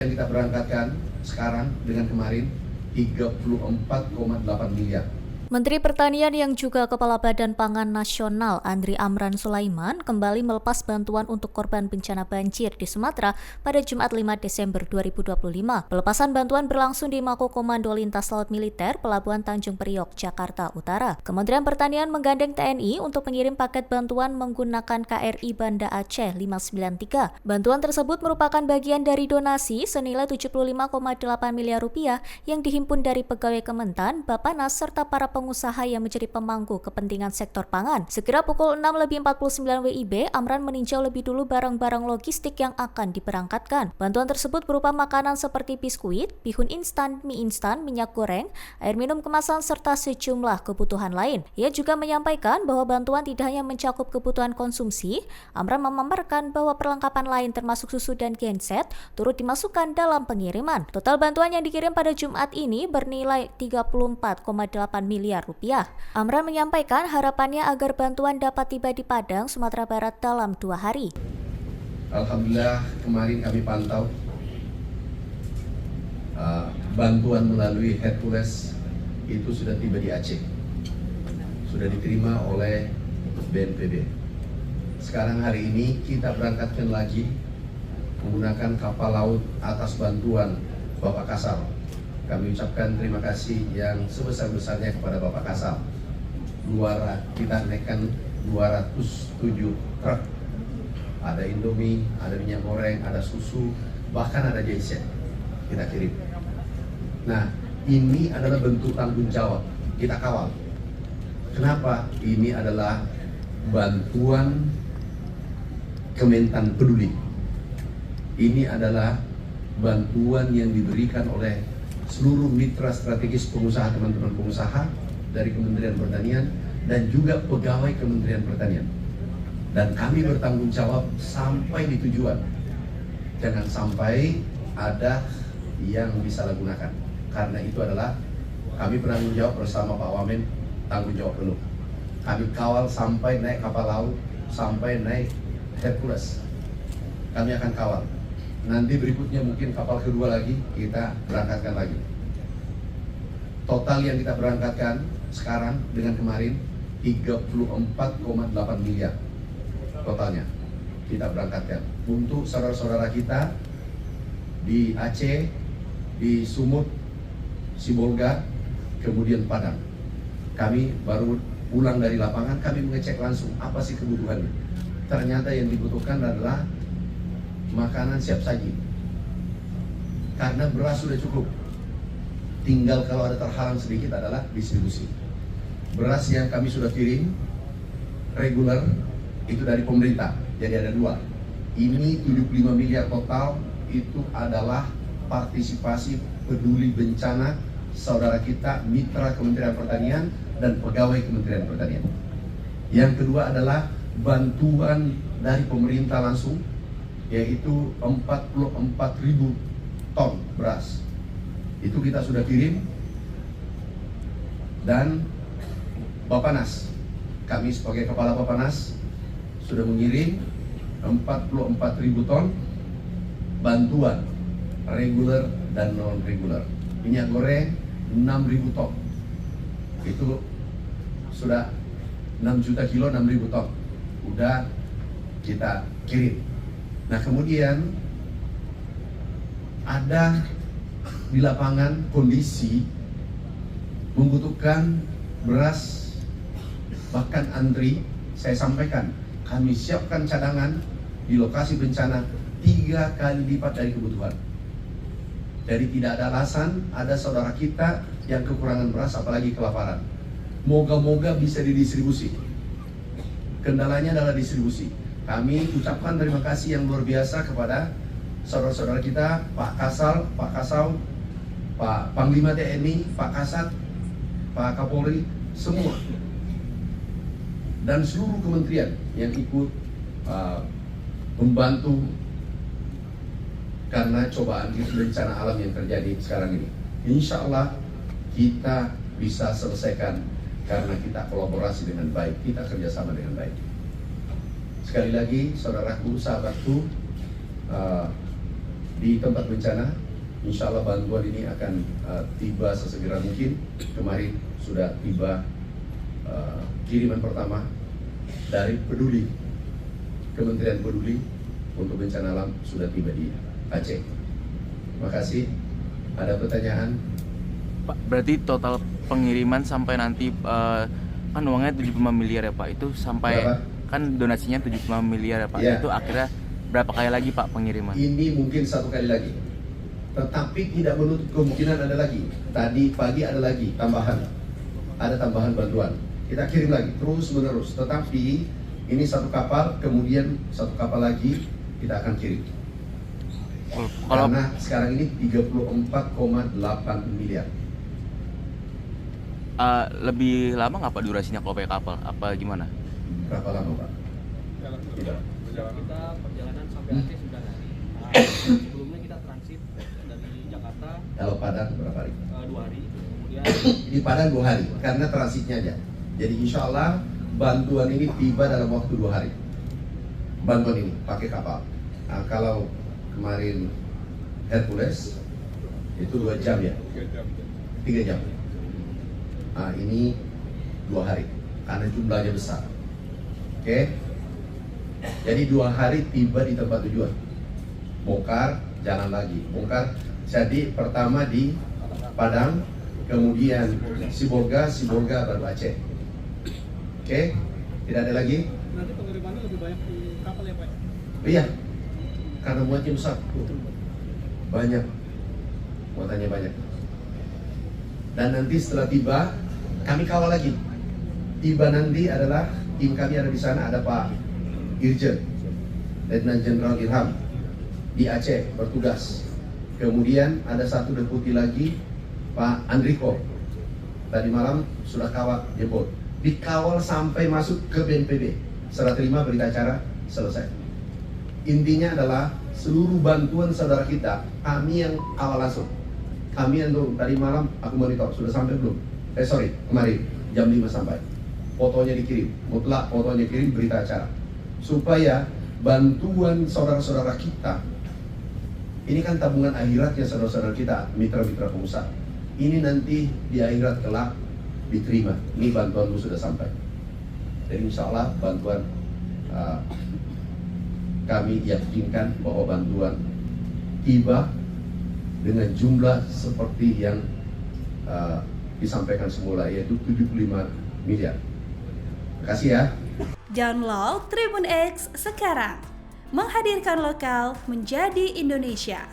Yang kita berangkatkan sekarang dengan kemarin 34,8 miliar. Menteri Pertanian yang juga Kepala Badan Pangan Nasional Andri Amran Sulaiman kembali melepas bantuan untuk korban bencana banjir di Sumatera pada Jumat 5 Desember 2025. Pelepasan bantuan berlangsung di Mako Komando Lintas Laut Militer Pelabuhan Tanjung Priok, Jakarta Utara. Kementerian Pertanian menggandeng TNI untuk mengirim paket bantuan menggunakan KRI Banda Aceh 593. Bantuan tersebut merupakan bagian dari donasi senilai 75,8 miliar rupiah yang dihimpun dari pegawai Kementan, Bappenas, serta para pengusaha yang menjadi pemangku kepentingan sektor pangan. Sekira pukul 6.49 WIB, Amran meninjau lebih dulu barang-barang logistik yang akan diberangkatkan. Bantuan tersebut berupa makanan seperti biskuit, bihun instan, mie instan, minyak goreng, air minum kemasan, serta sejumlah kebutuhan lain. Ia juga menyampaikan bahwa bantuan tidak hanya mencakup kebutuhan konsumsi. Amran memamerkan bahwa perlengkapan lain termasuk susu dan genset turut dimasukkan dalam pengiriman. Total bantuan yang dikirim pada Jumat ini bernilai 34,8 miliar rupiah. Amran menyampaikan harapannya agar bantuan dapat tiba di Padang, Sumatera Barat dalam 2 hari. Alhamdulillah kemarin kami pantau bantuan melalui Hercules itu sudah tiba di Aceh, sudah diterima oleh BNPB. Sekarang hari ini kita berangkatkan lagi menggunakan kapal laut atas bantuan Bapak Kasal. Kami ucapkan terima kasih yang sebesar-besarnya kepada Bapak Kasal. Kita naikkan 207 truk. Ada Indomie, ada minyak goreng, ada susu, bahkan ada genset kita kirim. Nah, ini adalah bentuk tanggung jawab. Kita kawal. Kenapa? Ini adalah bantuan Kementan Peduli. Ini adalah bantuan yang diberikan oleh seluruh mitra strategis pengusaha, teman-teman pengusaha dari Kementerian Pertanian dan juga pegawai Kementerian Pertanian. Dan kami bertanggung jawab sampai di tujuan. Jangan sampai ada yang disalahgunakan. Karena itu adalah kami bertanggung jawab bersama Pak Wamen, tanggung jawab penuh. Kami kawal sampai naik kapal laut, sampai naik Hercules. Kami akan kawal. Nanti berikutnya mungkin kapal kedua lagi kita berangkatkan lagi. Total yang kita berangkatkan sekarang dengan kemarin 34,8 miliar totalnya kita berangkatkan untuk saudara-saudara kita di Aceh, di Sumut, Sibolga, kemudian Padang. Kami baru pulang dari lapangan, kami mengecek langsung apa sih kebutuhannya. Ternyata yang dibutuhkan adalah makanan siap saji, karena beras sudah cukup. Tinggal kalau ada terhalang sedikit adalah distribusi. Beras yang kami sudah kirim reguler itu dari pemerintah, jadi ada 2. Ini 75 miliar total, itu adalah partisipasi peduli bencana saudara kita, mitra Kementerian Pertanian dan pegawai Kementerian Pertanian. Yang kedua adalah bantuan dari pemerintah langsung, yaitu 44.000 ton beras. Itu kita sudah kirim. Dan Bappenas, kami sebagai kepala Bappenas sudah mengirim 44.000 ton bantuan reguler dan non reguler. Minyak goreng 6.000 ton. Itu sudah 6 juta kilo, 6.000 ton. Udah kita kirim. Nah, kemudian ada di lapangan kondisi membutuhkan beras, bahkan antri. Saya sampaikan, kami siapkan cadangan di lokasi bencana 3 kali lipat dari kebutuhan. Jadi tidak ada alasan ada saudara kita yang kekurangan beras, apalagi kelaparan. Moga-moga bisa didistribusi. Kendalanya adalah distribusi. Kami ucapkan terima kasih yang luar biasa kepada saudara-saudara kita, Pak Kasal, Pak Kasau, Pak Panglima TNI, Pak Kasat, Pak Kapolri, semua. Dan seluruh kementerian yang ikut membantu karena cobaan bencana alam yang terjadi sekarang ini. Insya Allah kita bisa selesaikan karena kita kolaborasi dengan baik, kita kerjasama dengan baik. Sekali lagi, saudaraku, sahabatku, di tempat bencana. Insya Allah bantuan ini akan tiba sesegera mungkin. Kemarin sudah tiba kiriman pertama dari Peduli, Kementerian Peduli untuk bencana alam sudah tiba di Aceh. Terima kasih. Ada pertanyaan? Pak, berarti total pengiriman sampai nanti kan uangnya 75 miliar ya Pak, itu sampai Berapa? kan donasinya 75 miliar ya Pak, Ya. itu akhirnya berapa kali lagi Pak pengiriman? Ini mungkin 1 kali lagi, tetapi tidak menutup kemungkinan ada lagi. Tadi pagi ada lagi ada tambahan bantuan. Kita kirim lagi terus menerus. Tetapi ini 1 kapal, kemudian 1 kapal lagi kita akan kirim. Kalau Karena sekarang ini 34,8 miliar. lebih lama nggak Pak durasinya kalau pakai kapal? Apa gimana? Berapa lama Pak? Tidak. Kita perjalanan sampai Aceh 9 hari. Sebelumnya kita transit dari Jakarta Kalau Padang berapa hari? 2 hari. Kemudian Di Padang 2 hari, karena transitnya aja. Jadi insya Allah bantuan ini tiba dalam waktu 2 hari. Bantuan ini pakai kapal. Nah, kalau kemarin Hercules itu 2 jam ya? 3 jam. Nah, ini 2 hari karena jumlahnya besar. Oke? Jadi 2 hari tiba di tempat tujuan. Bongkar, jalan lagi. Bongkar. Jadi pertama di Padang, kemudian Sibolga baru Aceh. Oke? Tidak ada lagi? nanti pengirimannya lebih banyak di kapal ya Pak? Iya, karena muatnya besar. Banyak, muatannya banyak. Dan nanti setelah tiba, kami kawal lagi. Tiba nanti adalah tim kami ada di sana, ada Pak Irjen, Letnan Jenderal Irham di Aceh bertugas. Kemudian ada 1 deputi lagi, Pak Andriko. Tadi malam sudah kawal jemput. Dikawal sampai masuk ke BNPB. Serah terima berita acara selesai. Intinya adalah seluruh bantuan saudara kita, kami yang awal langsung. Kami yang tadi malam aku monitor sudah sampai belum? Kemarin jam 5 sampai. Fotonya dikirim, mutlak fotonya kirim berita acara. Supaya bantuan saudara-saudara kita, ini kan tabungan akhiratnya saudara-saudara kita, mitra-mitra pengusaha. Ini nanti di akhirat kelak diterima. Ini bantuan sudah sampai. Jadi insya Allah bantuan kami yakinkan bahwa bantuan tiba dengan jumlah seperti yang disampaikan semula, yaitu 75 miliar. Terima kasih ya. Download Tribun X sekarang, menghadirkan lokal menjadi Indonesia.